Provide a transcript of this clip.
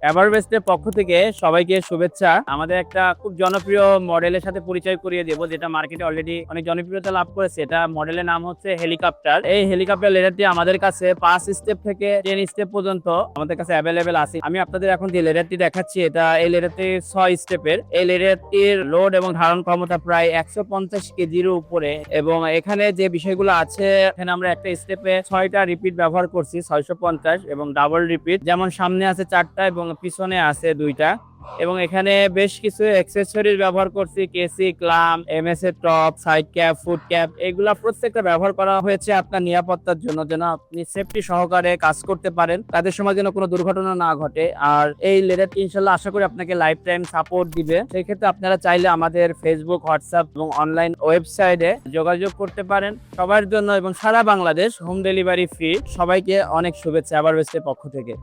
এভারবেস্টের পক্ষ থেকে সবাইকে শুভেচ্ছা। আমাদের একটা খুব জনপ্রিয় মডেলের সাথে পরিচয় করিয়ে দেব, যেটা মার্কেটে অলরেডি অনেক জনপ্রিয়তা লাভ করেছে। এটা মডেলের নাম হচ্ছে হেলিকপ্টার। এই হেলিকপ্টার লেদারটি আমাদের কাছে 5 স্টেপ থেকে 10 স্টেপ পর্যন্ত আমাদের কাছে অ্যাভেলেবেল আছে। আমি আপনাদের এখন যে লেদারটি দেখাচ্ছি, এটা এই লেদারটি 6 স্টেপের। এই লেদারটির লোড এবং ধারণ ক্ষমতা প্রায় 150 কেজির উপরে। এবং এখানে যে বিষয়গুলো আছে, এখানে আমরা একটা স্টেপে 6টা রিপিট ব্যবহার করছি, 650, এবং ডাবল রিপিট, যেমন সামনে আছে 4টা এবং পিছনে আছে 2টা। এবং এখানে বেশ কিছু অ্যাক্সেসরিজ ব্যবহার করছি, কেসি, ক্লাম, এমএস এর top, side cap, foot cap. এগুলা প্রত্যেকটা ব্যবহার করা হয়েছে আপনার নিরাপত্তার জন্য, যেন আপনি সেফটি সহকারে কাজ করতে পারেন, তাদের সময় যেন কোনো দুর্ঘটনা না ঘটে। আর এই লেদারটি ইনশাল্লাহ আশা করি আপনাকে লাইফ টাইম সাপোর্ট দিবে। সেই ক্ষেত্রে আপনারা চাইলে আমাদের ফেসবুক, হোয়াটসঅ্যাপ এবং অনলাইন ওয়েবসাইটে যোগাযোগ করতে পারেন। সবার জন্য এবং সারা বাংলাদেশ হোম ডেলিভারি ফ্রি। সবাইকে অনেক শুভেচ্ছা এভারবেস্টের পক্ষ থেকে।